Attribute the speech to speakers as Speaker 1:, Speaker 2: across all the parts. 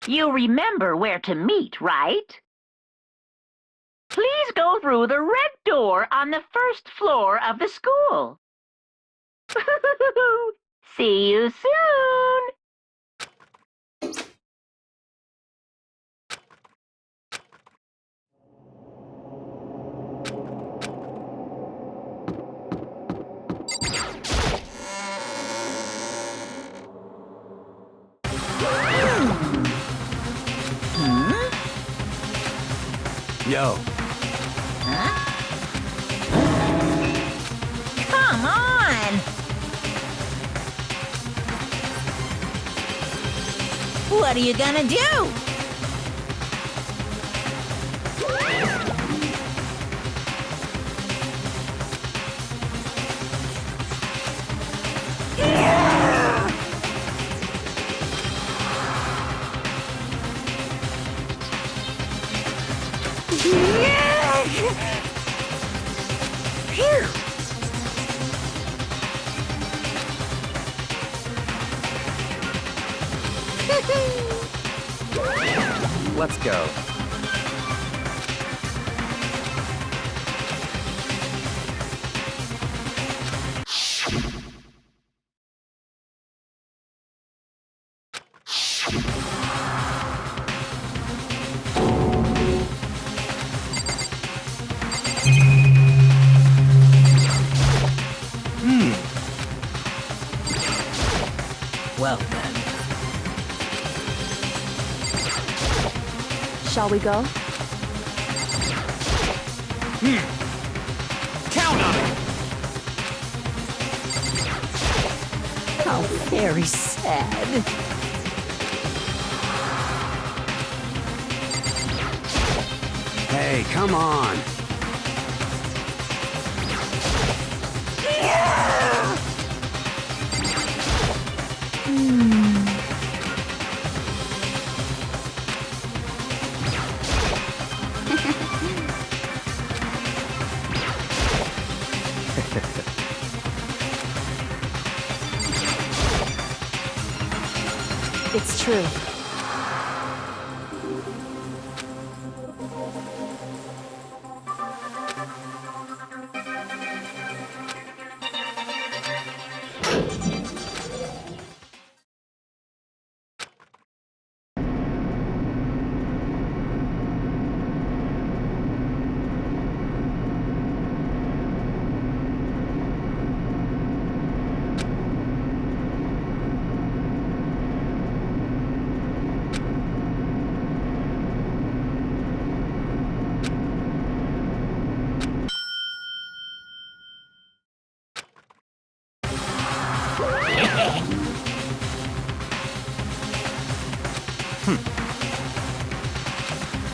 Speaker 1: You remember where to meet, right? Please go through the red door on the first floor of the school. See you soon!
Speaker 2: Yo.
Speaker 1: Huh? Come on! What are you gonna do?
Speaker 2: Let's go.
Speaker 3: Well then. Shall we go?
Speaker 2: Count on it!
Speaker 3: How very sad.
Speaker 2: Hey, come on.
Speaker 3: It's true.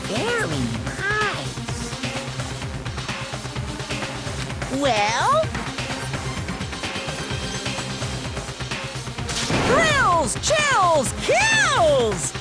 Speaker 1: Very nice. Well? Thrills, chills, kills!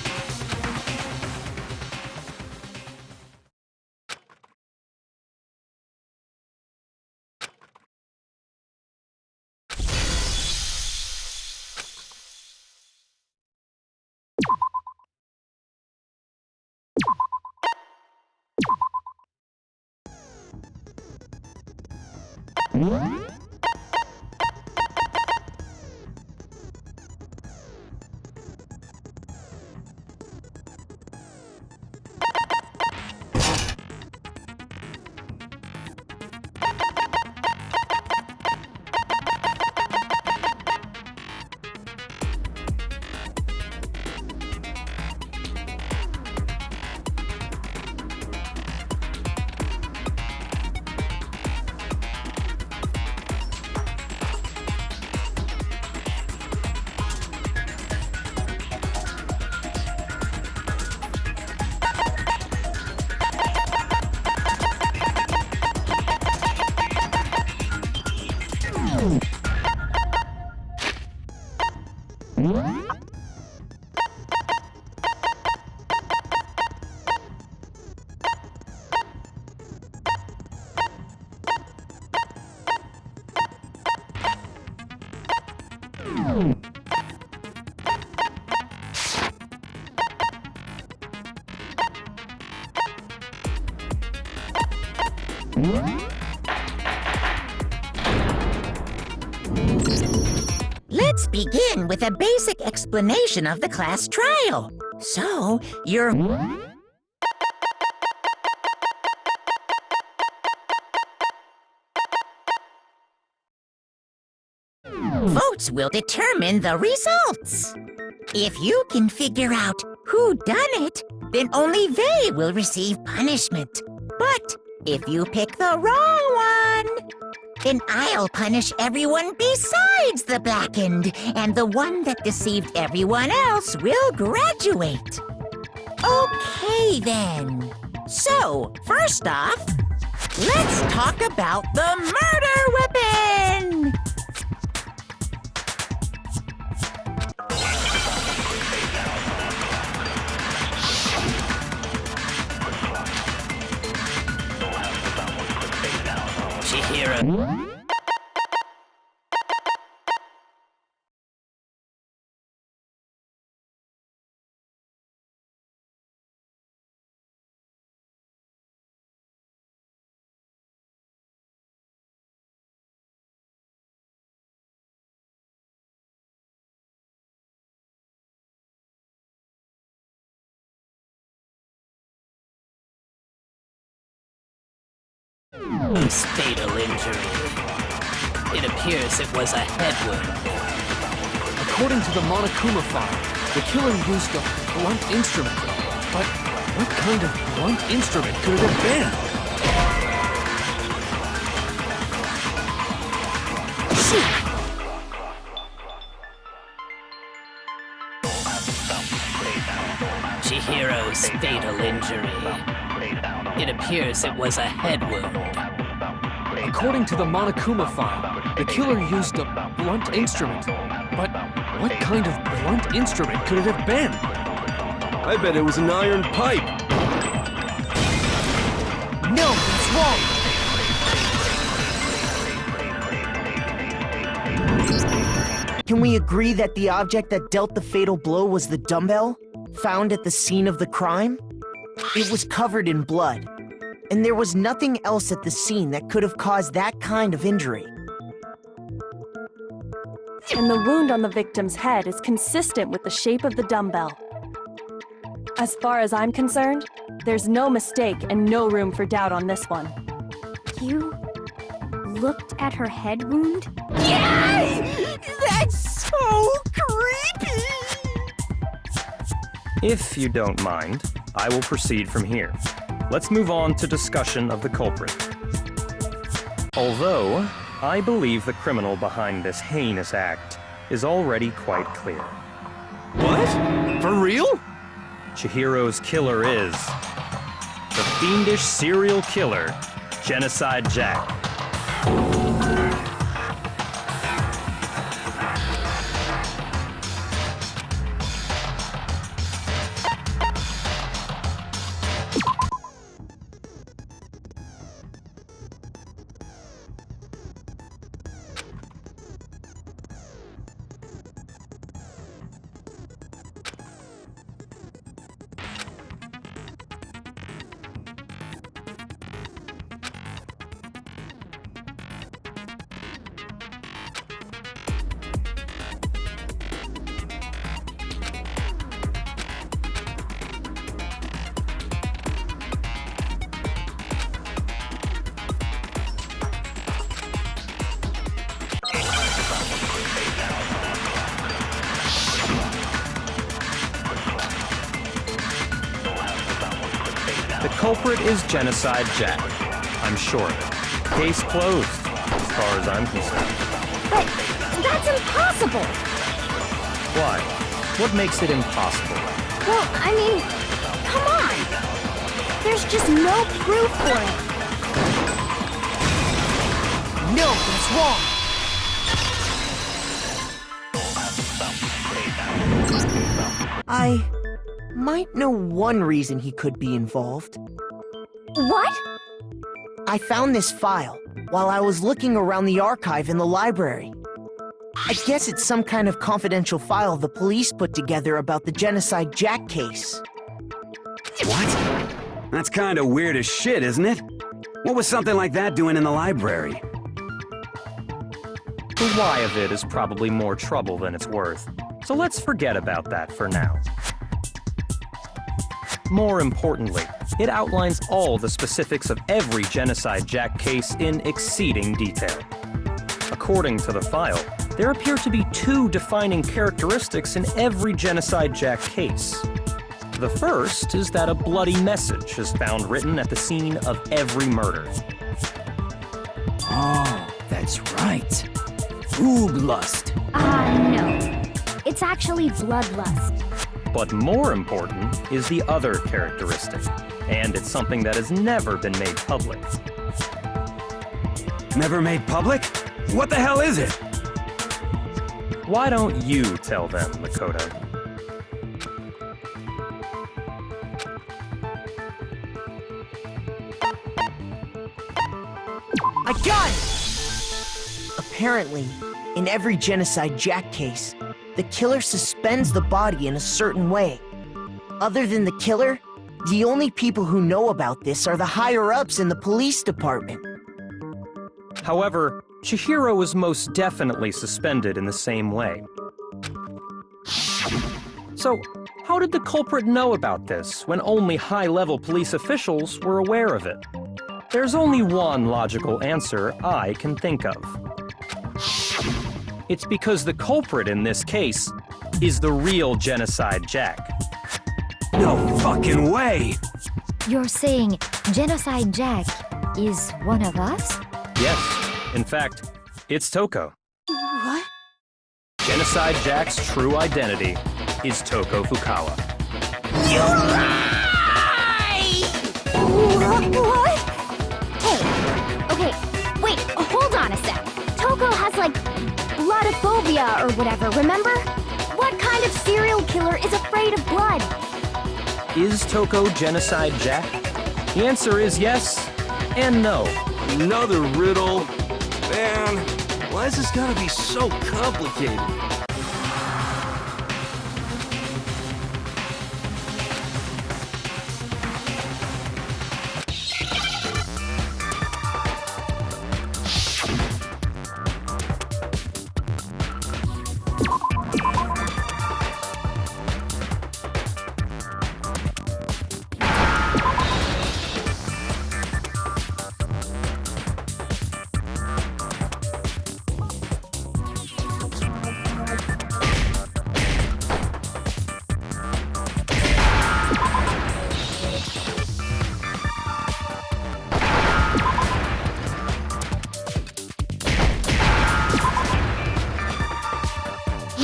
Speaker 4: Let's begin with a basic explanation of the class trial. So, your votes will determine the results. If you can figure out who done it, then only they will receive punishment. But if you pick the wrong one, then I'll punish everyone besides the blackened, and the one that deceived everyone else will graduate. Okay, then. So, first off, let's talk about the murder weapon!
Speaker 3: Chihiro. Fatal injury. It appears it was a head wound.
Speaker 5: According to the Monokuma file, the killer used a blunt instrument. But what kind of blunt instrument could it have been?
Speaker 3: Chihiro's fatal injury. It appears it was a head wound.
Speaker 5: According to the Monokuma file, the killer used a blunt instrument. But what kind of blunt instrument could it have been?
Speaker 2: I bet it was an iron pipe.
Speaker 3: No, he's wrong.
Speaker 6: Can we agree that the object that dealt the fatal blow was the dumbbell, found at the scene of the crime? It was covered in blood, and there was nothing else at the scene that could have caused that kind of injury.
Speaker 7: And the wound on the victim's head is consistent with the shape of the dumbbell. As far as I'm concerned, there's no mistake and no room for doubt on this one.
Speaker 8: You looked at her head wound?
Speaker 4: Yay! That's so creepy!
Speaker 9: If you don't mind, I will proceed from here. Let's move on to discussion of the culprit. Although, I believe the criminal behind this heinous act is already quite clear.
Speaker 2: What? For real?
Speaker 9: Chihiro's killer is the fiendish serial killer, Genocide Jack. The culprit is Genocide Jack. I'm sure of it. Case closed, as far as I'm concerned.
Speaker 8: But that's impossible!
Speaker 9: Why? What makes it impossible?
Speaker 8: Well, I mean, come on! There's just no proof for it.
Speaker 3: No, he's wrong.
Speaker 6: I might know one reason he could be involved.
Speaker 8: What?
Speaker 6: I found this file while I was looking around the archive in the library. I guess it's some kind of confidential file the police put together about the Genocide Jack case.
Speaker 2: What? That's kind of weird as shit, isn't it?
Speaker 10: What was something like that doing in the library?
Speaker 9: The why of it is probably more trouble than it's worth, so let's forget about that for now. More importantly, it outlines all the specifics of every Genocide Jack case in exceeding detail. According to the file, there appear to be two defining characteristics in every Genocide Jack case. The first is that a bloody message is found written at the scene of every murder.
Speaker 3: Oh, that's right. Booblust.
Speaker 8: No. It's actually bloodlust.
Speaker 9: But more important is the other characteristic, and it's something that has never been made public.
Speaker 10: Never made public? What the hell is it?
Speaker 9: Why don't you tell them, Makoto?
Speaker 6: I got it! Apparently, in every Genocide Jack case, the killer suspends the body in a certain way. Other than the killer, the only people who know about this are the higher-ups in the police department.
Speaker 9: However, Chihiro was most definitely suspended in the same way. So, how did the culprit know about this when only high-level police officials were aware of it? There's only one logical answer I can think of. It's because the culprit in this case is the real Genocide Jack.
Speaker 10: No fucking way!
Speaker 8: You're saying Genocide Jack is one of us?
Speaker 9: Yes, in fact, it's Toko.
Speaker 8: What?
Speaker 9: Genocide Jack's true identity is Toko Fukawa.
Speaker 4: You lie!
Speaker 8: What? Hey, okay, wait, hold on a sec. Toko has, like, bloodophobia or whatever, remember? What kind of serial killer is afraid of blood?
Speaker 9: Is Toko Genocide Jack? The answer is yes and no.
Speaker 2: Another riddle. Man, why is this gotta be so complicated?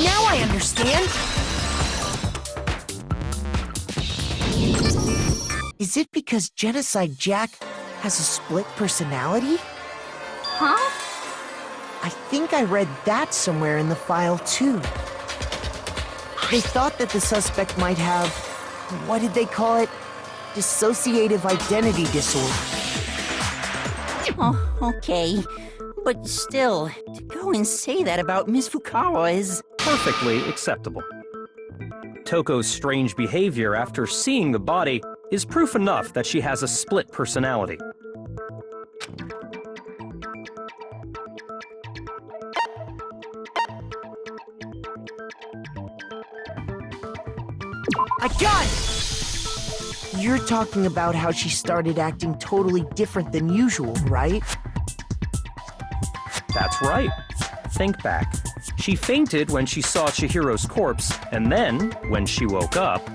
Speaker 6: Now I understand! Is it because Genocide Jack has a split personality?
Speaker 8: Huh?
Speaker 6: I think I read that somewhere in the file, too. They thought that the suspect might have, what did they call it? Dissociative identity disorder.
Speaker 4: Oh, okay. But still, to go and say that about Miss Fukawa is...
Speaker 9: Perfectly acceptable. Toko's strange behavior after seeing the body is proof enough that she has a split personality.
Speaker 6: I got it! You're talking about how she started acting totally different than usual, right?
Speaker 9: That's right. Think back. She fainted when she saw Chihiro's corpse, and then, when she woke up...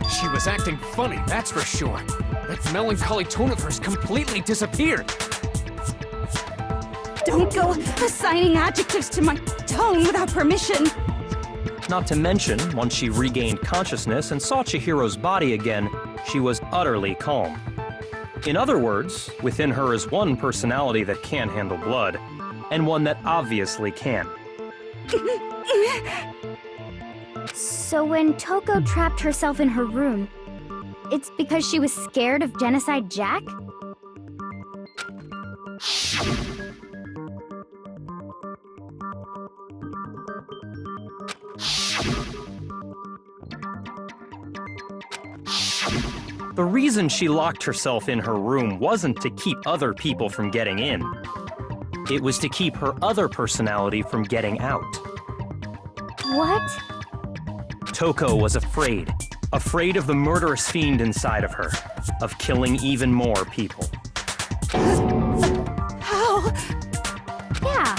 Speaker 5: She was acting funny, that's for sure. That melancholy tone of hers completely disappeared.
Speaker 11: Don't go assigning adjectives to my tone without permission.
Speaker 9: Not to mention, once she regained consciousness and saw Chihiro's body again, she was utterly calm. In other words, within her is one personality that can handle blood, and one that obviously can.
Speaker 8: So when Toko trapped herself in her room, it's because she was scared of Genocide Jack?
Speaker 9: The reason she locked herself in her room wasn't to keep other people from getting in. It was to keep her other personality from getting out.
Speaker 8: What?
Speaker 9: Toko was afraid. Afraid of the murderous fiend inside of her. Of killing even more people.
Speaker 11: How?
Speaker 8: Yeah.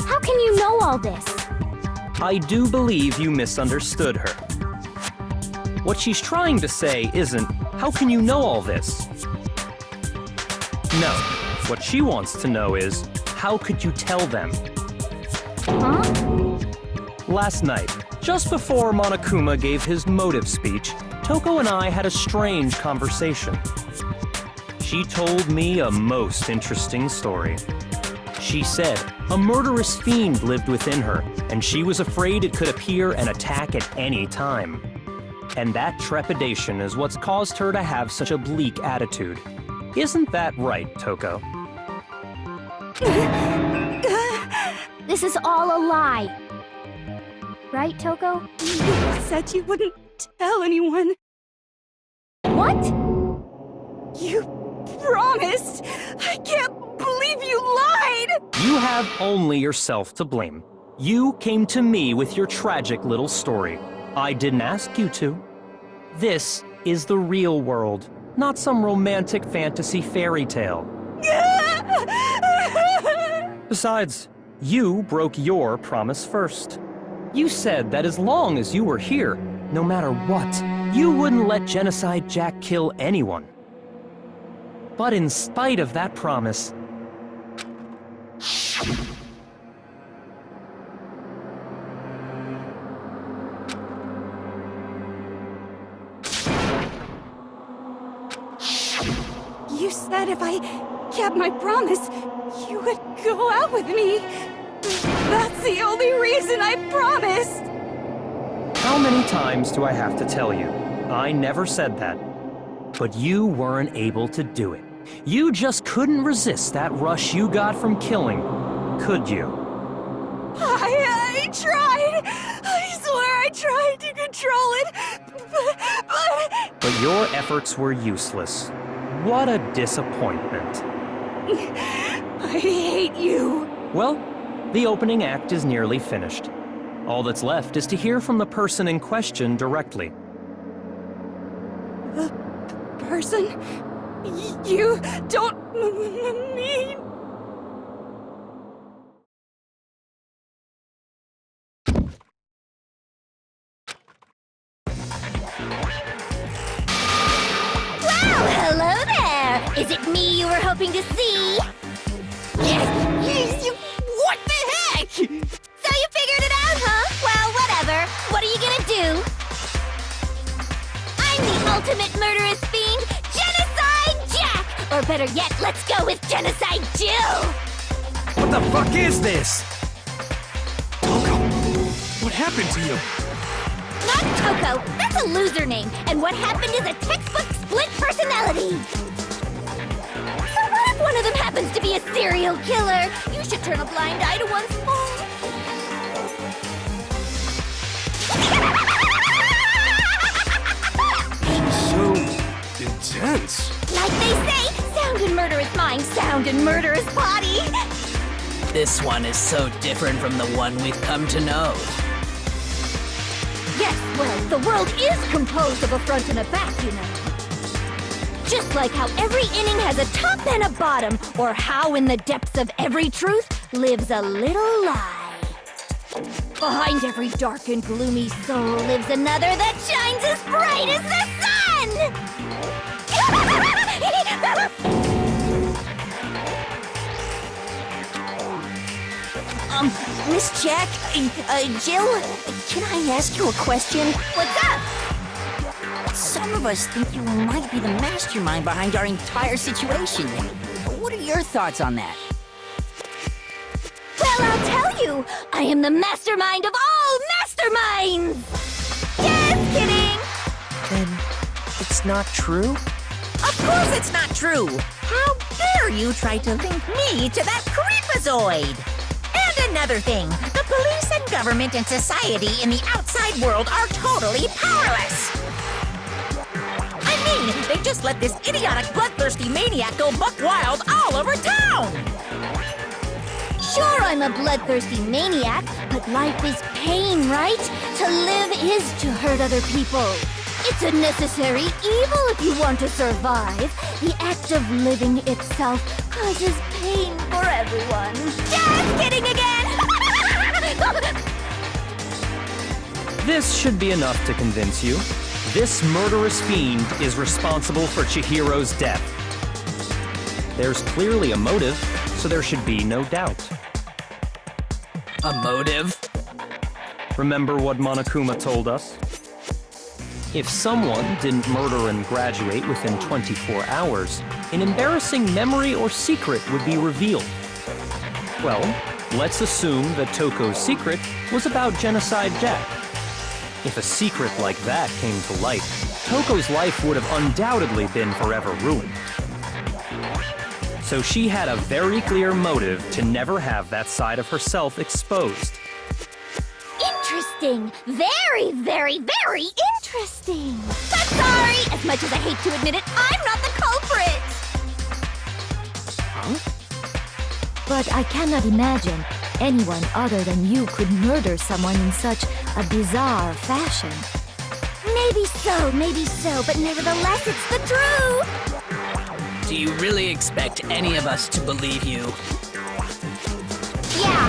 Speaker 8: How can you know all this?
Speaker 9: I do believe you misunderstood her. What she's trying to say isn't, how can you know all this? No. What she wants to know is, how could you tell them?
Speaker 8: Huh?
Speaker 9: Last night, just before Monokuma gave his motive speech, Toko and I had a strange conversation. She told me a most interesting story. She said a murderous fiend lived within her, and she was afraid it could appear and attack at any time. And that trepidation is what's caused her to have such a bleak attitude. Isn't that right, Toko?
Speaker 8: This is all a lie. Right, Toko?
Speaker 11: You said you wouldn't tell anyone.
Speaker 8: What?
Speaker 11: You promised! I can't believe you lied!
Speaker 9: You have only yourself to blame. You came to me with your tragic little story. I didn't ask you to. This is the real world, not some romantic fantasy fairy tale. Besides, you broke your promise first. You said that as long as you were here, no matter what, you wouldn't let Genocide Jack kill anyone. But in spite of that promise,
Speaker 11: You said if I kept my promise, you would go out with me. That's the only reason I promised.
Speaker 9: how many times do I have to tell you? I never said that. But you weren't able to do it. You just couldn't resist that rush you got from killing, could you?
Speaker 11: I tried. I swear I tried to control it,
Speaker 9: But your efforts were useless. What a disappointment.
Speaker 11: I hate you.
Speaker 9: Well, the opening act is nearly finished. All that's left is to hear from the person in question directly.
Speaker 11: The person you don't mean.
Speaker 8: Well, hello there! Is it me you were hoping to see? What the heck? So you figured it out, huh? Well, whatever. What are you gonna do? I'm the ultimate murderous fiend, Genocide Jack! Or better yet, let's go with Genocide Jill!
Speaker 10: What the fuck is this?
Speaker 2: Toko, what happened to you?
Speaker 8: Not Toko, that's a loser name, and what happened is a textbook split personality! So what if one of them happens to be a serial killer? You should turn a blind eye to one's faults.
Speaker 2: So intense.
Speaker 8: Like they say, sound in murderous mind, sound in murderous body!
Speaker 3: This one is so different from the one we've come to know.
Speaker 8: Yes, well, the world is composed of a front and a back, you know. Just like how every inning has a top and a bottom, or how in the depths of every truth lives a little lie. Behind every dark and gloomy soul lives another that shines as bright as the sun!
Speaker 4: Miss Jack, Jill, can I ask you a question?
Speaker 8: What's up?
Speaker 4: Some of us think you might be the mastermind behind our entire situation. What are your thoughts on that?
Speaker 8: Well, I'll tell you, I am the mastermind of all masterminds!
Speaker 4: Just kidding!
Speaker 6: Then it's not true?
Speaker 4: Of course it's not true! How dare you try to link me to that creepazoid! And another thing, the police and government and society in the outside world are totally powerless! I mean, they just let this idiotic, bloodthirsty maniac go buck wild all over town!
Speaker 8: Sure, I'm a bloodthirsty maniac, but life is pain, right? To live is to hurt other people. It's a necessary evil if you want to survive. The act of living itself causes pain for everyone.
Speaker 4: Just kidding again!
Speaker 9: This should be enough to convince you. This murderous fiend is responsible for Chihiro's death. There's clearly a motive, so there should be no doubt.
Speaker 3: A motive?
Speaker 9: Remember what Monokuma told us? If someone didn't murder and graduate within 24 hours, an embarrassing memory or secret would be revealed. Well, let's assume that Toko's secret was about Genocide Jack. If a secret like that came to light, Toko's life would have undoubtedly been forever ruined. So she had a very clear motive to never have that side of herself exposed.
Speaker 8: Interesting. Very, very, very interesting. But sorry, as much as I hate to admit it, I'm not the culprit. But I cannot imagine anyone other than you could murder someone in such a bizarre fashion. Maybe so, but nevertheless, it's the truth.
Speaker 3: Do you really expect any of us to believe you?
Speaker 8: Yeah,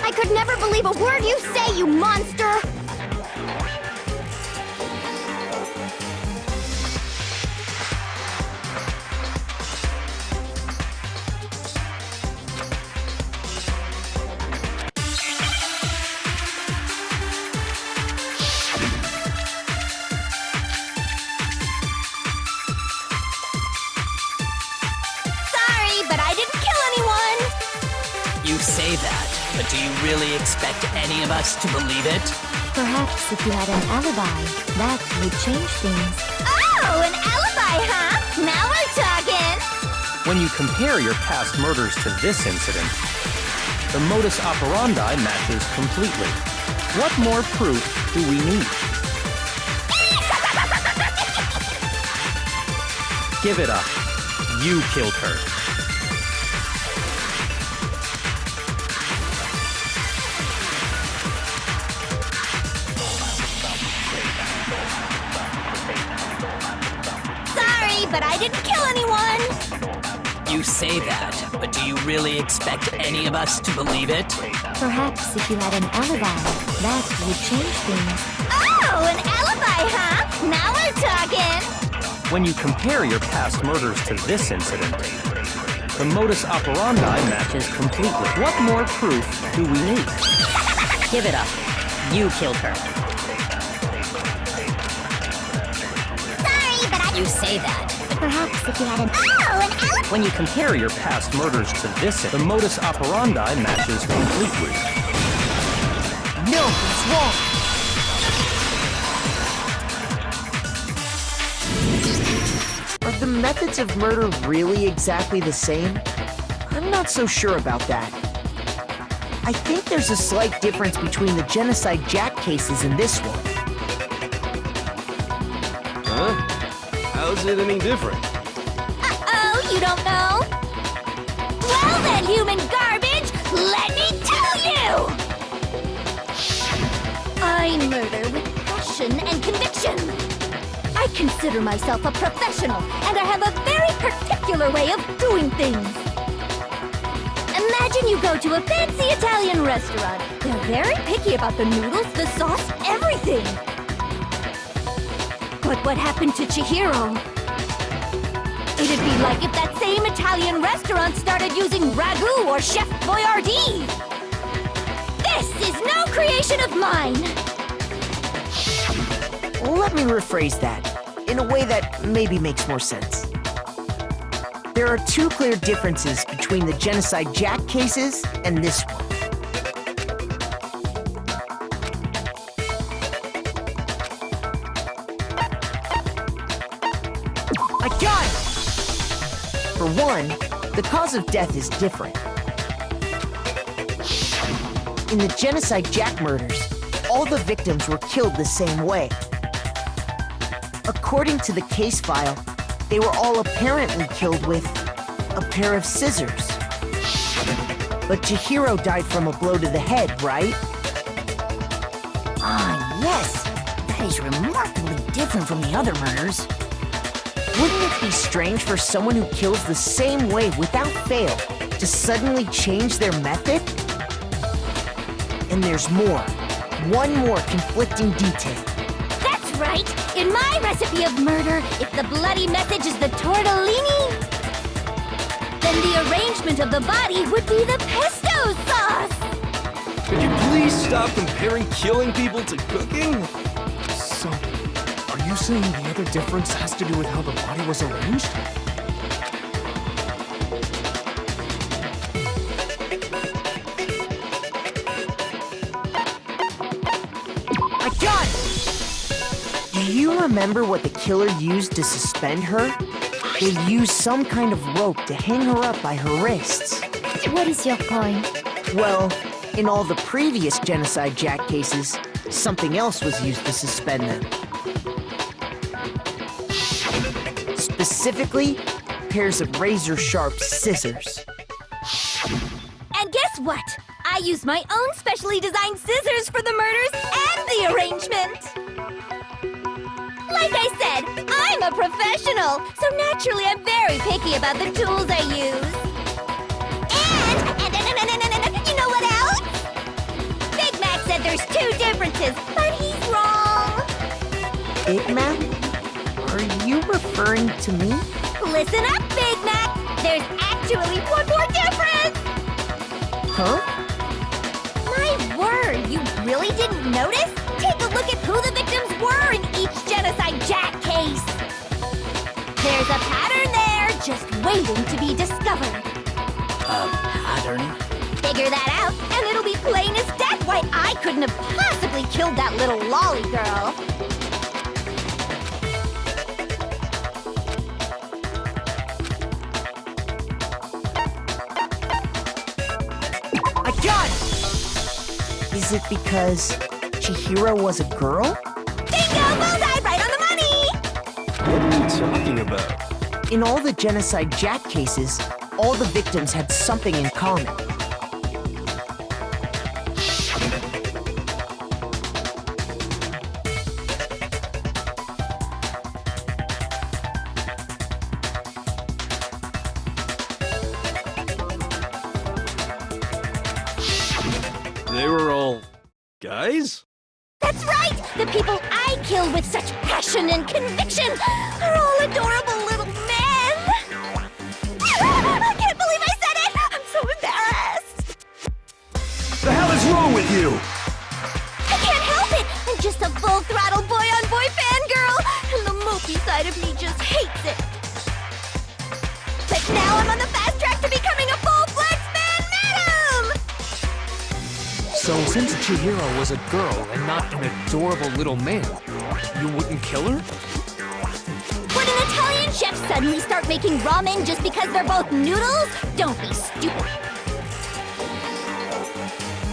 Speaker 8: I could never believe a word you say, you monster!
Speaker 3: You say that, but do you really expect any of us to believe it?
Speaker 8: Perhaps if you had an alibi, that would change things.
Speaker 4: Oh, an alibi, huh? Now we're talking!
Speaker 9: When you compare your past murders to this incident, the modus operandi matches completely. What more proof do we need? Give it up. You killed her.
Speaker 4: But I didn't kill anyone!
Speaker 3: You say that, but do you really expect any of us to believe it?
Speaker 8: Perhaps if you had an alibi, that would change things.
Speaker 4: Oh, an alibi, huh? Now we're talking!
Speaker 9: When you compare your past murders to this incident, the modus operandi matches completely. What more proof do we need?
Speaker 3: Give it up. You killed her.
Speaker 4: Sorry, but
Speaker 3: You say that.
Speaker 8: Perhaps if you had an...
Speaker 4: Oh, an alibi!
Speaker 9: When you compare your past murders to this, the modus operandi matches completely.
Speaker 6: No, it's wrong! Are the methods of murder really exactly the same? I'm not so sure about that. I think there's a slight difference between the Genocide Jack cases and this one.
Speaker 2: Huh? How's it any different?
Speaker 8: Uh-oh, you don't know? Well then, human garbage, let me tell you! I murder with passion and conviction. I consider myself a professional, and I have a very particular way of doing things. Imagine you go to a fancy Italian restaurant. They're very picky about the noodles, the sauce, everything. But what happened to Chihiro? It'd be like if that same Italian restaurant started using ragu or Chef Boyardee. This is no creation of mine.
Speaker 6: Let me rephrase that, in a way that maybe makes more sense. There are two clear differences between the Genocide Jack cases and this one. I got it! For one, the cause of death is different. In the Genocide Jack murders, all the victims were killed the same way. According to the case file, they were all apparently killed with a pair of scissors. But Chihiro died from a blow to the head, right?
Speaker 4: Ah, yes. That is remarkably different from the other murders.
Speaker 6: Wouldn't it be strange for someone who kills the same way without fail to suddenly change their method? And there's more. One more conflicting detail.
Speaker 8: That's right! In my recipe of murder, if the bloody message is the tortellini, then the arrangement of the body would be the pesto sauce!
Speaker 2: Could you please stop comparing killing people to cooking?
Speaker 5: So, are you saying the other difference has to do with how the body was arranged?
Speaker 6: I got it! Do you remember what the killer used to suspend her? They used some kind of rope to hang her up by her wrists.
Speaker 8: What is your point?
Speaker 6: Well, in all the previous Genocide Jack cases, something else was used to suspend them. Specifically, pairs of razor-sharp scissors.
Speaker 8: And guess what? I used my own specially designed scissors for the murders and the arrangement! Like I said, I'm a professional, so naturally I'm very picky about the tools I use. And you know what else? Big Mac said there's two differences, but he's wrong.
Speaker 6: Big Mac? Are you referring to me?
Speaker 8: Listen up, Big Mac. There's actually one more difference.
Speaker 6: Huh?
Speaker 8: My word, you really didn't notice? Take a look at who the victims were in each Genocide Jack case. There's a pattern there, just waiting to be discovered.
Speaker 3: A pattern?
Speaker 8: Figure that out, and it'll be plain as death why I couldn't have possibly killed that little lolly girl.
Speaker 6: I got it! Is it because Chihiro was a girl?
Speaker 8: Bingo! Bullseye! Right on the money!
Speaker 2: What are you talking about?
Speaker 6: In all the Genocide Jack cases, all the victims had something in common.
Speaker 2: They were all guys?
Speaker 8: That's right! The people I killed with such passion and conviction are all adorable little men! I can't believe I said it! I'm so embarrassed!
Speaker 10: The hell is wrong with you?
Speaker 8: I can't help it! I'm just a full-throttle boy-on-boy fangirl, and the mopey side of me just hates it. But now I'm on the fast track to becoming a full-fledged fan madam!
Speaker 5: So, since Chihiro was a girl and not an adorable little man, you wouldn't kill her?
Speaker 8: Would an Italian chef suddenly start making ramen just because they're both noodles? Don't be stupid.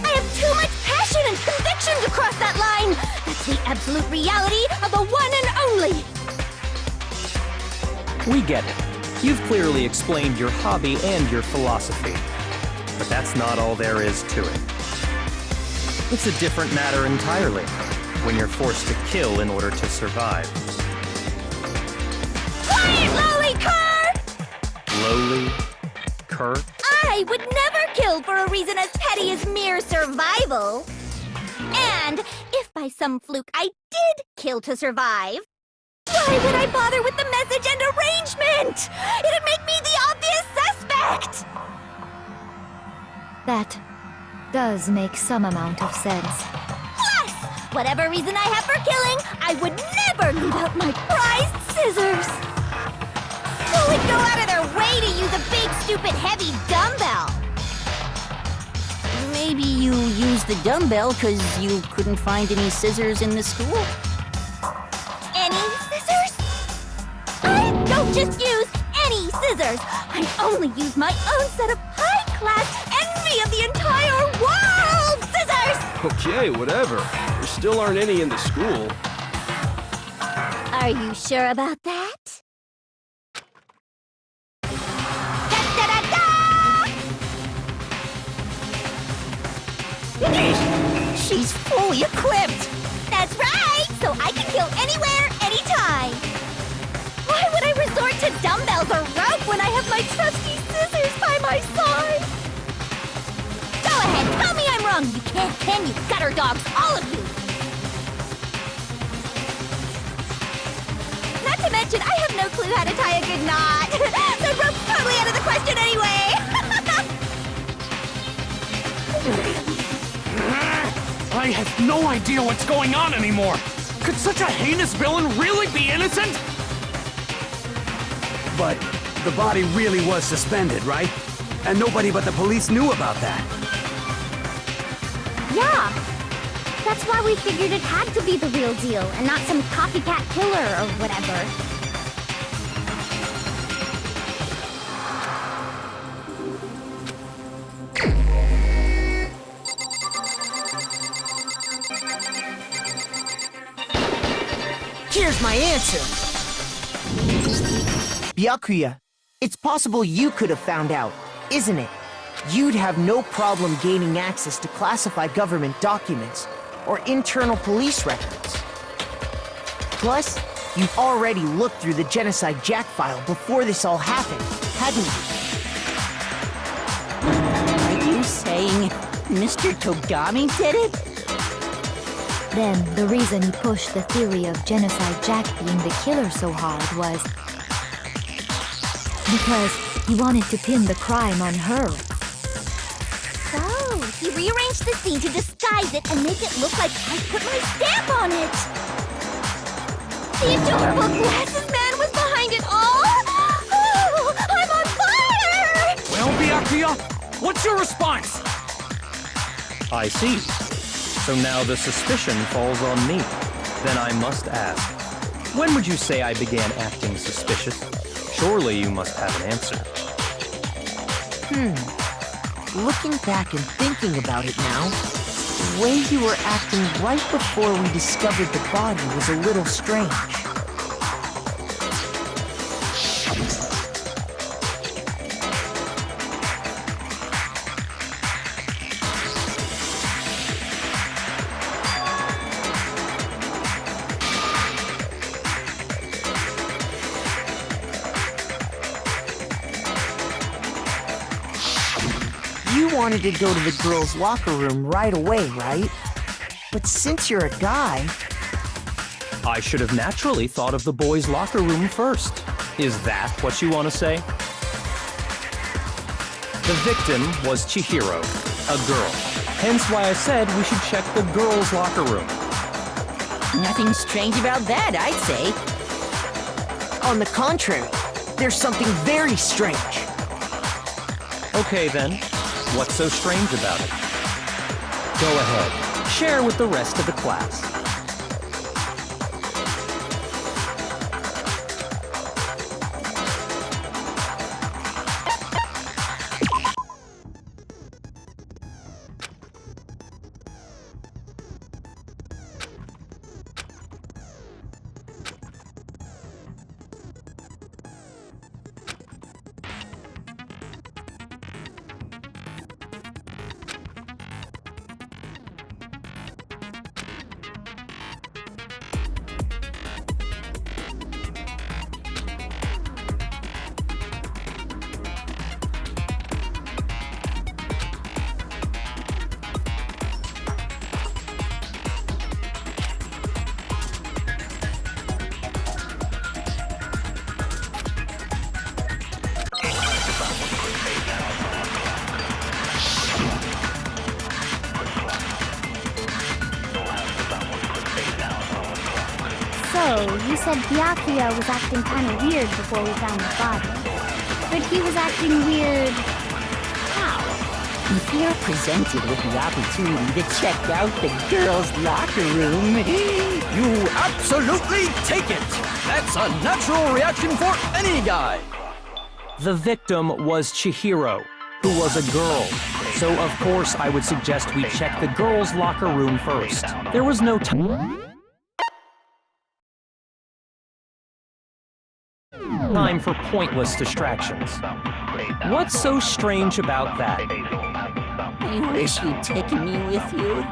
Speaker 8: I have too much passion and conviction to cross that line. That's the absolute reality of the one and only.
Speaker 9: We get it. You've clearly explained your hobby and your philosophy. But that's not all there is to it. It's a different matter entirely, when you're forced to kill in order to survive.
Speaker 8: Quiet, lowly cur!
Speaker 9: Lowly? Cur?
Speaker 8: I would never kill for a reason as petty as mere survival. And if by some fluke I did kill to survive, why would I bother with the message and arrangement? It'd make me the obvious suspect!
Speaker 12: That does make some amount of sense.
Speaker 8: Plus, whatever reason I have for killing, I would never leave out my prized scissors. Who would go out of their way to use a big, stupid, heavy dumbbell?
Speaker 13: Maybe you used the dumbbell because you couldn't find any scissors in the school?
Speaker 8: Any scissors? I don't don't just use any scissors. I only use my own set of high-class envy of the entire world scissors!
Speaker 2: Okay, whatever. There still aren't any in the school.
Speaker 8: Are you sure about that?
Speaker 4: She's fully equipped!
Speaker 8: That's right! So I can go anywhere, anytime! Why would I resort to dumbbells or rope when I have my trusty scissors by my side? Go ahead, tell me I'm wrong! You can't, can you, gutter dogs, all of you! Not to mention, I have no clue how to tie a good knot! So rope's totally out of the question anyway!
Speaker 5: I have no idea what's going on anymore! Could such a heinous villain really be innocent?
Speaker 10: But the body really was suspended, right? And nobody but the police knew about that.
Speaker 8: Yeah! That's why we figured it had to be the real deal, and not some copycat killer or whatever.
Speaker 6: Here's my answer! Byakuya, it's possible you could have found out, isn't it? You'd have no problem gaining access to classified government documents or internal police records. Plus, you've already looked through the Genocide Jack file before this all happened, hadn't you?
Speaker 13: Are you saying Mr. Togami did it?
Speaker 12: Then, the reason he pushed the theory of Genocide Jack being the killer so hard was because he wanted to pin the crime on her.
Speaker 8: So, he rearranged the scene to disguise it and make it look like I put my stamp on it! The adorable glasses man was behind it all! Oh, I'm on fire!
Speaker 5: Well, Byakuya, what's your response?
Speaker 9: I see. So now the suspicion falls on me. Then I must ask, when would you say I began acting suspicious? Surely you must have an answer.
Speaker 6: Looking back and thinking about it now, the way you were acting right before we discovered the body was a little strange. You wanted to go to the girls' locker room right away, right? But since you're a guy...
Speaker 9: I should have naturally thought of the boys' locker room first. Is that what you want to say? The victim was Chihiro, a girl. Hence why I said we should check the girls' locker room.
Speaker 13: Nothing strange about that, I'd say.
Speaker 6: On the contrary, there's something very strange.
Speaker 9: Okay then, what's so strange about it? Go ahead, share with the rest of the class.
Speaker 8: So, you said Byakuya was acting kind of weird before we found the body. But he was acting weird... how?
Speaker 13: If you're presented with the opportunity to check out the girls' locker room,
Speaker 5: You absolutely take it! That's a natural reaction for any guy!
Speaker 9: The victim was Chihiro, who was a girl. So of course I would suggest we check the girls' locker room first. There was no time for pointless distractions. What's so strange about that?
Speaker 13: I wish you'd taken me with you.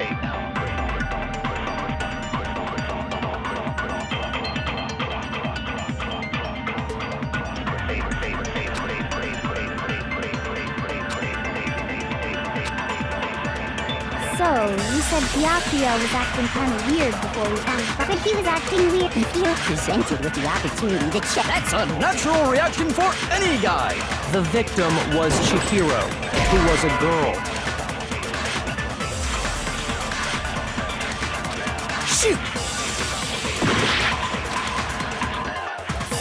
Speaker 8: So, you said Byakuya was acting kind of weird before we found him. But he was acting weird.
Speaker 13: If you're presented with the opportunity to check...
Speaker 5: That's a natural reaction for any guy!
Speaker 9: The victim was Chihiro, who was a girl.
Speaker 5: Shoot!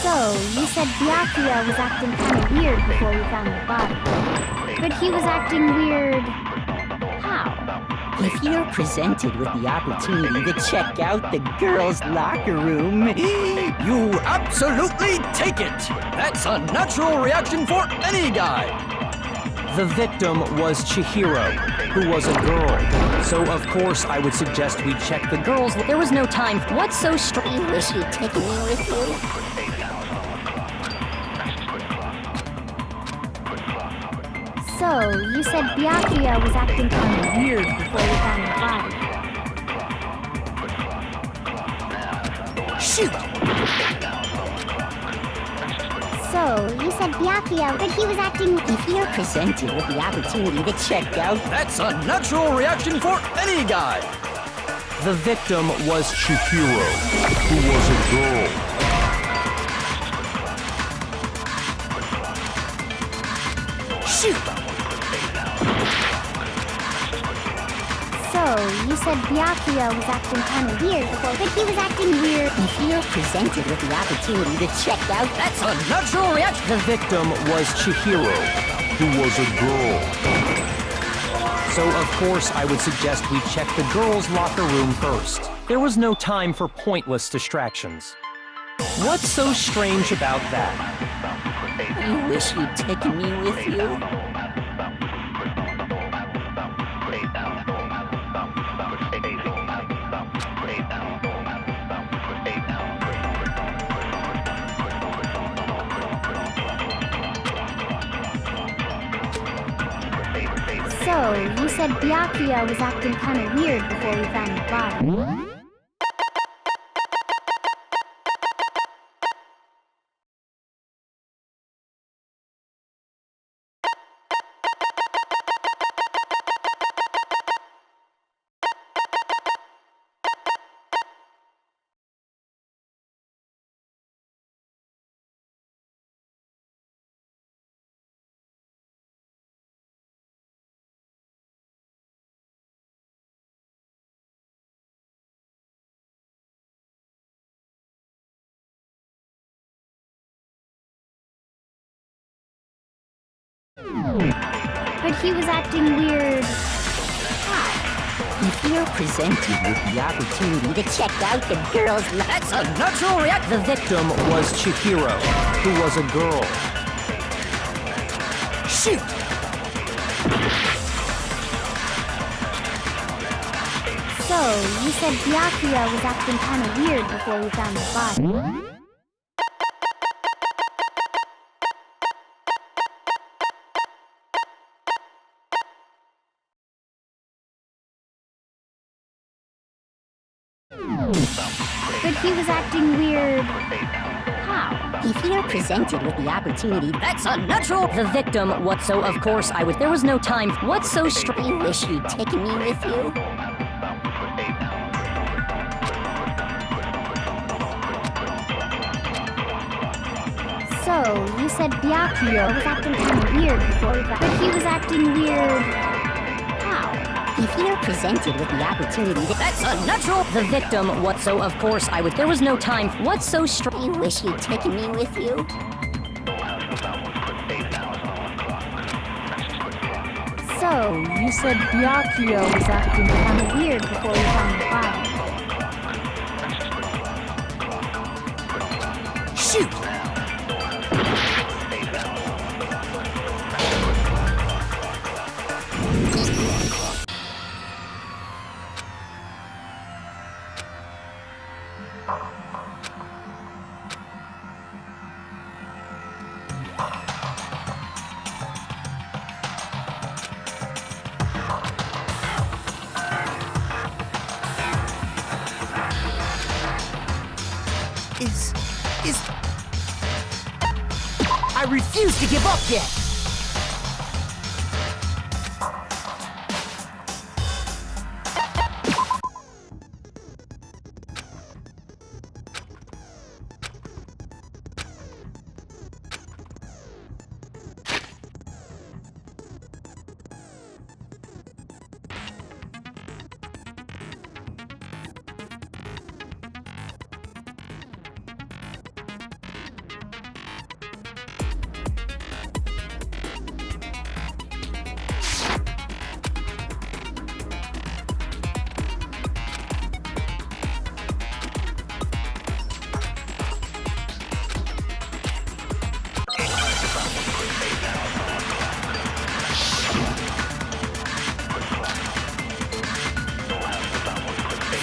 Speaker 8: So, you said Byakuya was acting kind of weird before we found the body. But he was acting weird... how?
Speaker 13: If you're presented with the opportunity to check out the girls' locker room,
Speaker 5: You absolutely take it! That's a natural reaction for any guy!
Speaker 9: The victim was Chihiro, who was a girl. So of course I would suggest we check the girls.
Speaker 3: There was no time. What's so strange?
Speaker 13: I wish you'd taken me with you.
Speaker 8: So, you said Byakuya was acting kind of weird before we found the body.
Speaker 5: Shoot!
Speaker 8: So, you said Byakuya, but he was acting...
Speaker 13: If you're presented with the opportunity to check out...
Speaker 5: That's a natural reaction for any guy!
Speaker 9: The victim was Chihiro, who was a girl.
Speaker 5: Shoot!
Speaker 8: So, you said Byakuya was acting kind of weird before, but he was acting weird.
Speaker 13: If you're presented with the opportunity to check out...
Speaker 5: That's a natural reaction!
Speaker 9: The victim was Chihiro, who was a girl. So of course I would suggest we check the girls' locker room first. There was no time for pointless distractions. What's so strange about that?
Speaker 13: I wish you'd taken me with you.
Speaker 8: So, you said Byakuya was acting kind of weird before we found the body. But he was acting weird.
Speaker 13: If you're presented with the opportunity to check out the girls'
Speaker 5: That's a natural reaction!
Speaker 9: The victim was Chihiro, who was a girl.
Speaker 5: Shoot!
Speaker 8: So, you said Byakuya was acting kind of weird before we found the body. But he was acting weird. How?
Speaker 13: If you're presented with the opportunity...
Speaker 3: That's a natural... The victim, what so of course I would... There was no time. What's so strange?
Speaker 13: I wish you'd taken me with you.
Speaker 8: So, you said Byakuya was acting kind of weird before we found... But he was acting weird. How?
Speaker 13: If you're presented with the opportunity to...
Speaker 3: That's a natural... The victim, what so of course I would... There was no time. What's so strange?
Speaker 13: I wish you'd taken me with you.
Speaker 8: So,
Speaker 12: So, you said Byakuya was acting kind of weird before we found the file.
Speaker 6: Shoot! I refuse to give up yet!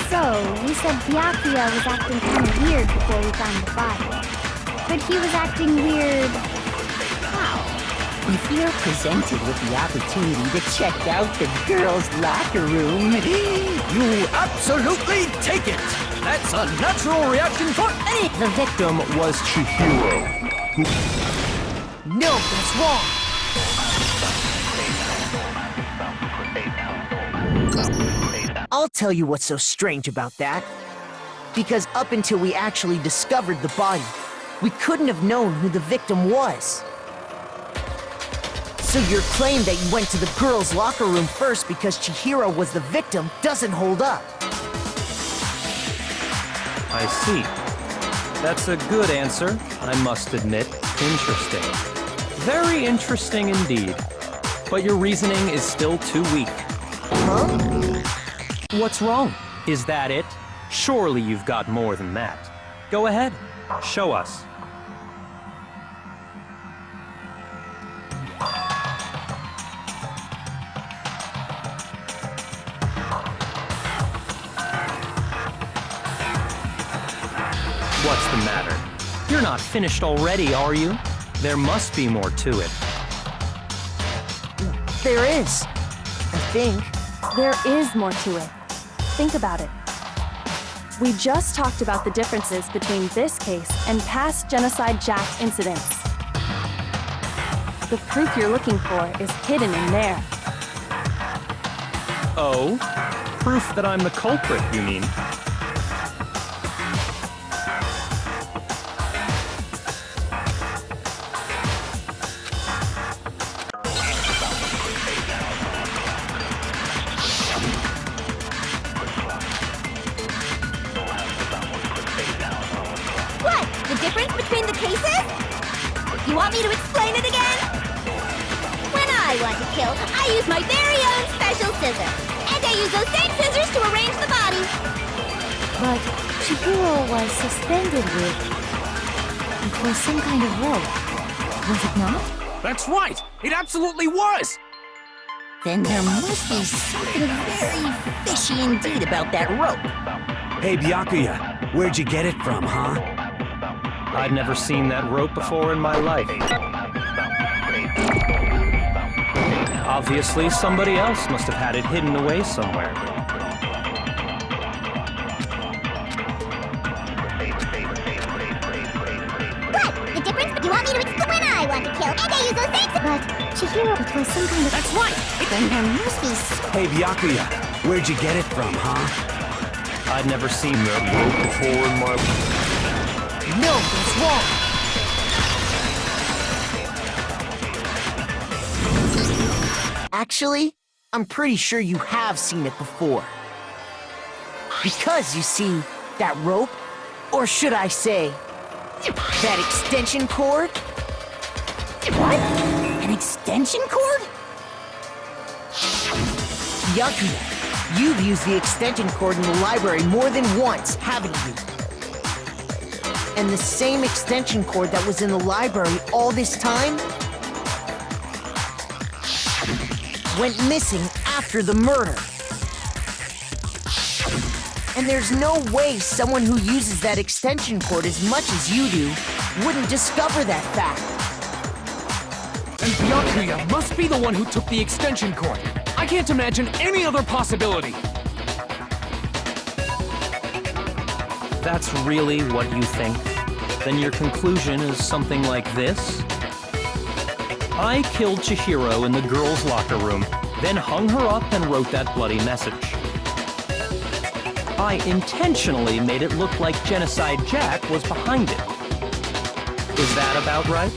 Speaker 8: So, you said Byakuya was acting kind of weird before we found the file. But he was acting weird... how?
Speaker 13: If you're presented with the opportunity to check out the girls' locker room,
Speaker 5: You absolutely take it! That's a natural reaction for any...
Speaker 9: The victim was Chihiro.
Speaker 6: No, that's wrong! I'll tell you what's so strange about that. Because up until we actually discovered the body, we couldn't have known who the victim was. So your claim that you went to the girls' locker room first because Chihiro was the victim doesn't hold up.
Speaker 9: I see. That's a good answer, I must admit. Interesting. Very interesting indeed. But your reasoning is still too weak.
Speaker 6: Huh?
Speaker 9: What's wrong? Is that it? Surely you've got more than that. Go ahead. Show us. What's the matter? You're not finished already, are you? There must be more to it.
Speaker 6: There is. I think.
Speaker 7: There is more to it. Think about it. We just talked about the differences between this case and past Genocide Jack incidents. The proof you're looking for is hidden in there.
Speaker 9: Oh? Proof that I'm the culprit, you mean?
Speaker 8: What? The difference between the cases? You want me to explain it again? When I want to kill, I use my very own special scissors. And I use those same scissors to arrange the body.
Speaker 12: But Chihiro was suspended with... It was some kind of rope. Was it not?
Speaker 5: That's right! It absolutely was!
Speaker 13: then there must be something very fishy indeed about that rope.
Speaker 10: Hey, Byakuya, where'd you get it from, huh?
Speaker 9: I'd never seen that rope before in my life. Obviously, somebody else must have had it hidden away somewhere.
Speaker 8: What? The difference? You want me to explain? When I want to kill, and I use those same... But Chihiro, it was some kind of...
Speaker 13: That's right! Then there must be...
Speaker 10: Hey, Byakuya, where'd you get it from, huh?
Speaker 9: I'd never seen that rope before in my...
Speaker 6: No, that's wrong! Actually, I'm pretty sure you have seen it before. Because, you see, that rope, or should I say, that extension cord?
Speaker 13: What? An extension cord?
Speaker 6: Byakuya, you've used the extension cord in the library more than once, haven't you? And the same extension cord that was in the library all this time went missing after the murder. And there's no way someone who uses that extension cord as much as you do wouldn't discover that fact.
Speaker 5: And Byakuya must be the one who took the extension cord. I can't imagine any other possibility.
Speaker 9: That's really what you think? Then your conclusion is something like this? I killed Chihiro in the girls' locker room, then hung her up and wrote that bloody message. I intentionally made it look like Genocide Jack was behind it. Is that about right?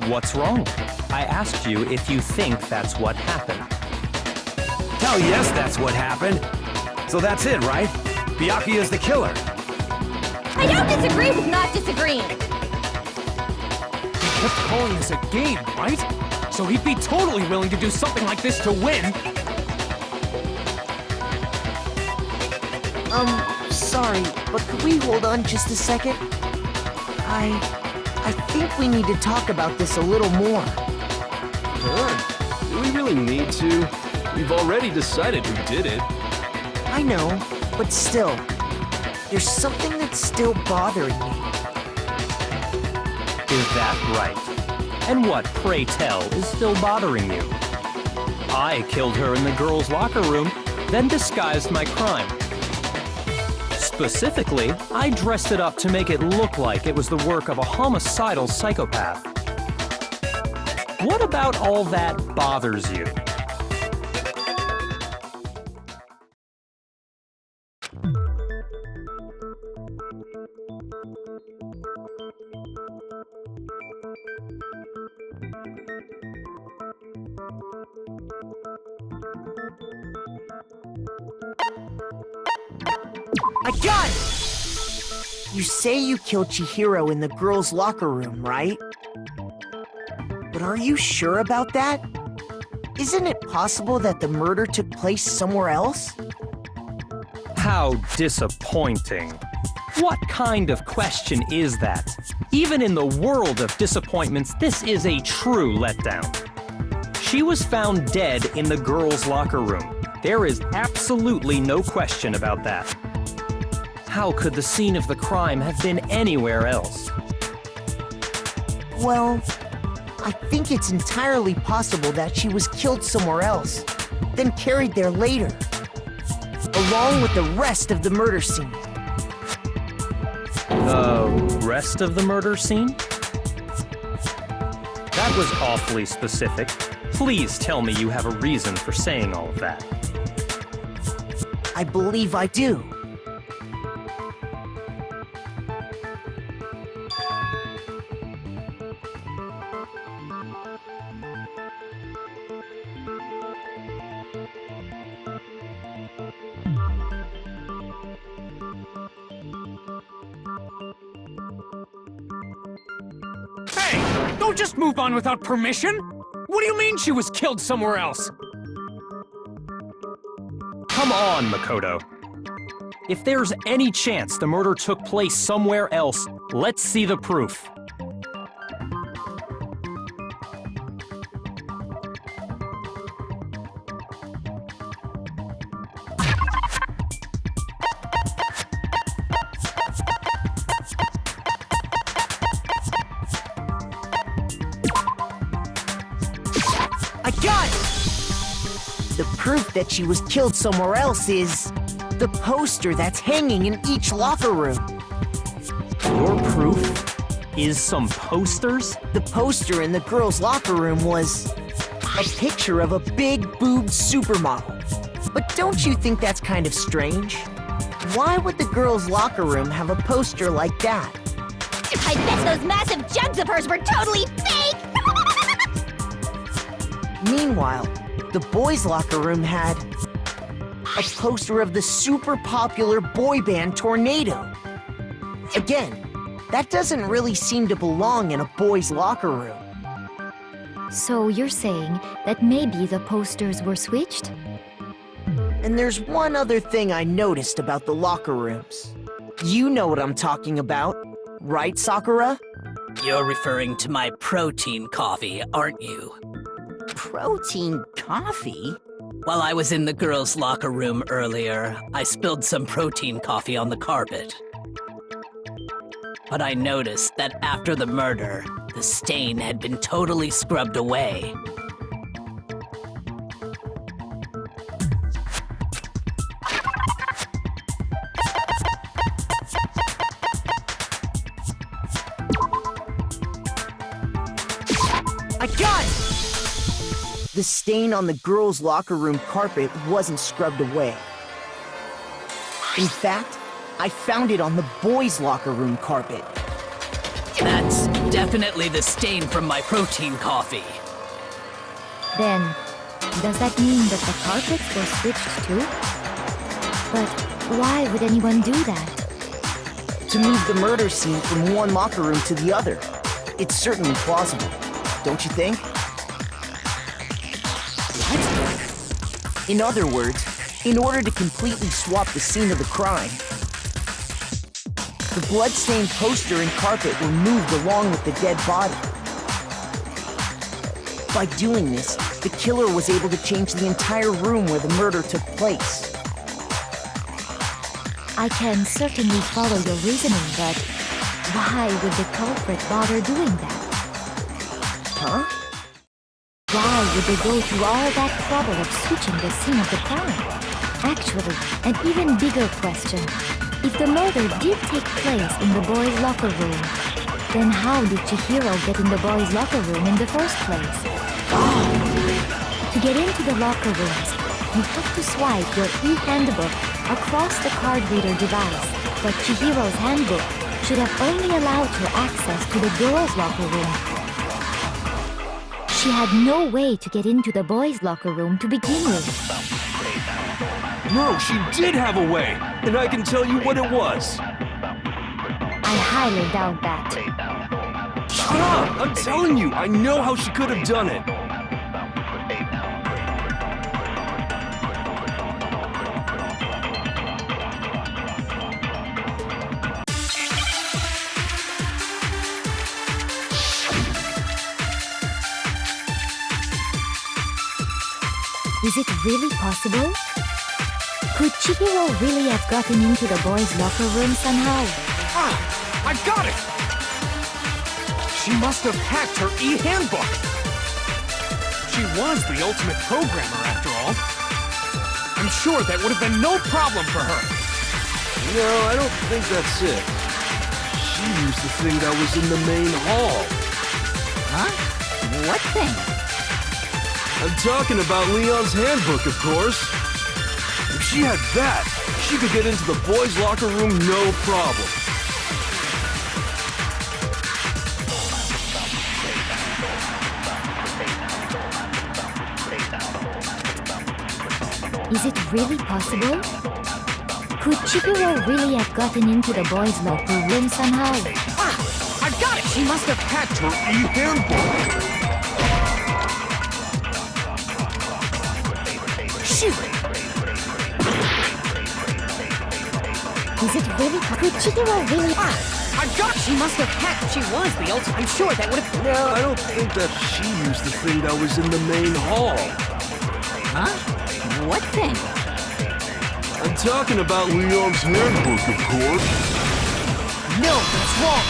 Speaker 9: What's wrong? I asked you if you think that's what happened.
Speaker 10: Hell yes, that's what happened. So that's it, right? Byakuya's the killer.
Speaker 8: I don't disagree with not disagreeing.
Speaker 5: He kept calling this a game, right? So he'd be totally willing to do something like this to win.
Speaker 6: Sorry, but could we hold on just a second? I think we need to talk about this a little more.
Speaker 2: Huh? Do we really need to? We've already decided who did it.
Speaker 6: I know, but still, there's something that's still bothering me.
Speaker 9: Is that right? And what, pray tell, is still bothering you? I killed her in the girls' locker room, then disguised my crime. Specifically, I dressed it up to make it look like it was the work of a homicidal psychopath. What about all that bothers you?
Speaker 6: I got it! You say you killed Chihiro in the girls' locker room, right? But are you sure about that? Isn't it possible that the murder took place somewhere else?
Speaker 9: How disappointing. What kind of question is that? Even in the world of disappointments, this is a true letdown. She was found dead in the girls' locker room. There is absolutely no question about that. How could the scene of the crime have been anywhere else?
Speaker 6: Well, I think it's entirely possible that she was killed somewhere else, then carried there later, along with the rest of the murder scene.
Speaker 9: The rest of the murder scene? That was awfully specific. Please tell me you have a reason for saying all of that.
Speaker 6: I believe I do.
Speaker 5: Hey! Don't just move on without permission! What do you mean she was killed somewhere else?
Speaker 9: Come on, Makoto. If there's any chance the murder took place somewhere else, let's see the proof.
Speaker 6: I got it! The proof that she was killed somewhere else is the poster that's hanging in each locker room.
Speaker 9: Your proof is some posters?
Speaker 6: The poster in the girls' locker room was a picture of a big-boobed supermodel. But don't you think that's kind of strange? Why would the girls' locker room have a poster like that?
Speaker 8: I bet those massive jugs of hers were totally fake!
Speaker 6: Meanwhile, the boys' locker room had a poster of the super popular boy band Tornado. Again, that doesn't really seem to belong in a boys' locker room.
Speaker 12: So you're saying that maybe the posters were switched?
Speaker 6: And there's one other thing I noticed about the locker rooms. You know what I'm talking about, right, Sakura?
Speaker 3: You're referring to my protein coffee, aren't you?
Speaker 13: Protein coffee?
Speaker 3: While I was in the girls' locker room earlier, I spilled some protein coffee on the carpet. But I noticed that after the murder, the stain had been totally scrubbed away.
Speaker 6: I got it! The stain on the girls' locker room carpet wasn't scrubbed away. In fact, I found it on the boys' locker room carpet.
Speaker 3: That's definitely the stain from my protein coffee.
Speaker 12: Then, does that mean that the carpets were switched too? But why would anyone do that?
Speaker 6: To move the murder scene from one locker room to the other. It's certainly plausible, don't you think? What? In other words, in order to completely swap the scene of the crime, the blood-stained poster and carpet were moved along with the dead body. By doing this, the killer was able to change the entire room where the murder took place.
Speaker 12: I can certainly follow your reasoning, but why would the culprit bother doing that?
Speaker 6: Huh?
Speaker 12: Why would they go through all that trouble of switching the scene of the crime? Actually, an even bigger question. If the murder did take place in the boys' locker room, then how did Chihiro get in the boys' locker room in the first place? To get into the locker rooms, you have to swipe your e-handbook across the card reader device, but Chihiro's handbook should have only allowed her access to the girls' locker room. She had no way to get into the boys' locker room to begin with.
Speaker 2: No, she did have a way, and I can tell you what it was.
Speaker 12: I highly doubt that.
Speaker 2: Shut up! I'm telling you, I know how she could have done it.
Speaker 12: Is it really possible? Could Chihiro really have gotten into the boys' locker room somehow?
Speaker 5: Ah! I got it! She must have hacked her e-handbook! She was the ultimate programmer, after all. I'm sure that would have been no problem for her.
Speaker 2: No, I don't think that's it. She used the thing that was in the main hall.
Speaker 13: Huh? What thing?
Speaker 2: I'm talking about Leon's handbook, of course. If she had that, she could get into the boys' locker room no problem.
Speaker 12: Is it really possible? Could Chihiro really have gotten into the boys' locker room somehow?
Speaker 5: Ah! I got it! She must have hacked her e-handbook! Shoot!
Speaker 12: Is it really? Could Chihiro really?
Speaker 5: I got it! She must have hacked. She was the ultimate. I'm sure that would have.
Speaker 2: No, I don't think that she used the thing that was in the main hall.
Speaker 13: Huh? What thing?
Speaker 2: I'm talking about Leon's handbook, of course.
Speaker 6: No, that's wrong!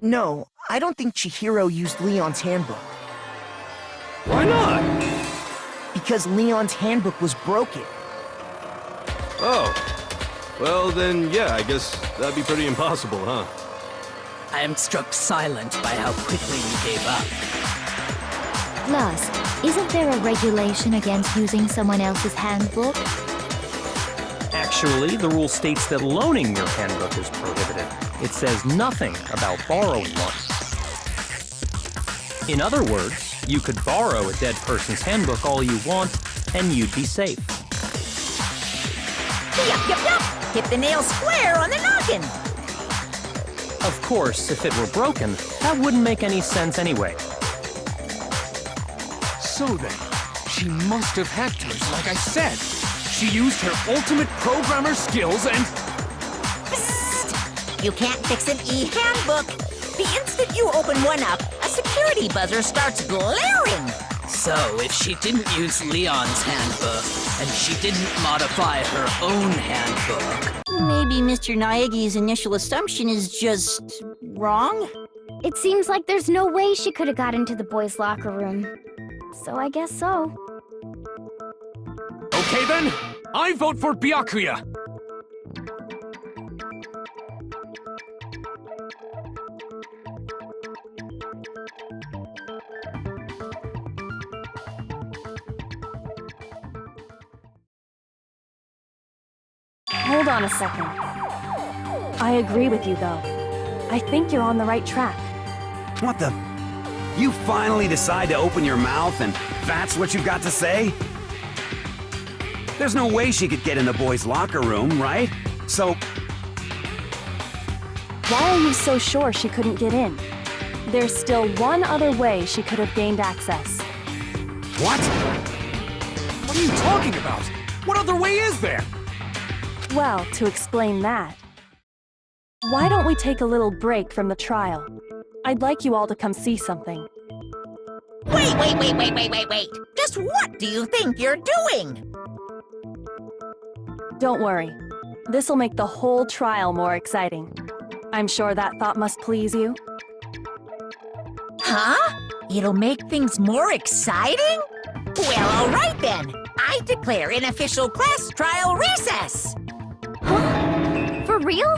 Speaker 6: No, I don't think Chihiro used Leon's handbook.
Speaker 2: Why not?
Speaker 6: Because Leon's handbook was broken.
Speaker 2: Oh. Well, then, yeah, I guess that'd be pretty impossible, huh?
Speaker 3: I am struck silent by how quickly you gave up.
Speaker 12: Plus, isn't there a regulation against using someone else's handbook?
Speaker 9: Actually, the rule states that loaning your handbook is prohibited. It says nothing about borrowing one. In other words, you could borrow a dead person's handbook all you want, and you'd be safe.
Speaker 4: Yup. Hit the nail square on the noggin.
Speaker 9: Of course, if it were broken, that wouldn't make any sense anyway.
Speaker 5: So then, she must have hacked hers like I said. She used her ultimate programmer skills and...
Speaker 4: Psst! You can't fix an e-handbook. The instant you open one up, a security buzzer starts glaring.
Speaker 3: So, if she didn't use Leon's handbook, and she didn't modify her own handbook...
Speaker 13: Maybe Mr. Naegi's initial assumption is just wrong?
Speaker 8: It seems like there's no way she could have got into the boys' locker room. So I guess so.
Speaker 5: Okay then, I vote for Byakuya.
Speaker 7: Hold on a second. I agree with you, though. I think you're on the right track.
Speaker 10: What the? You finally decide to open your mouth and that's what you've got to say? There's no way she could get in the boys' locker room, right? So...
Speaker 7: Why are you so sure she couldn't get in? There's still one other way she could have gained access.
Speaker 5: What? What are you talking about? What other way is there?
Speaker 7: Well, to explain that, why don't we take a little break from the trial? I'd like you all to come see something.
Speaker 4: Wait. Just what do you think you're doing?
Speaker 7: Don't worry. This'll make the whole trial more exciting. I'm sure that thought must please you.
Speaker 4: Huh? It'll make things more exciting? Well, all right then. I declare an official class trial recess.
Speaker 8: Huh? For real?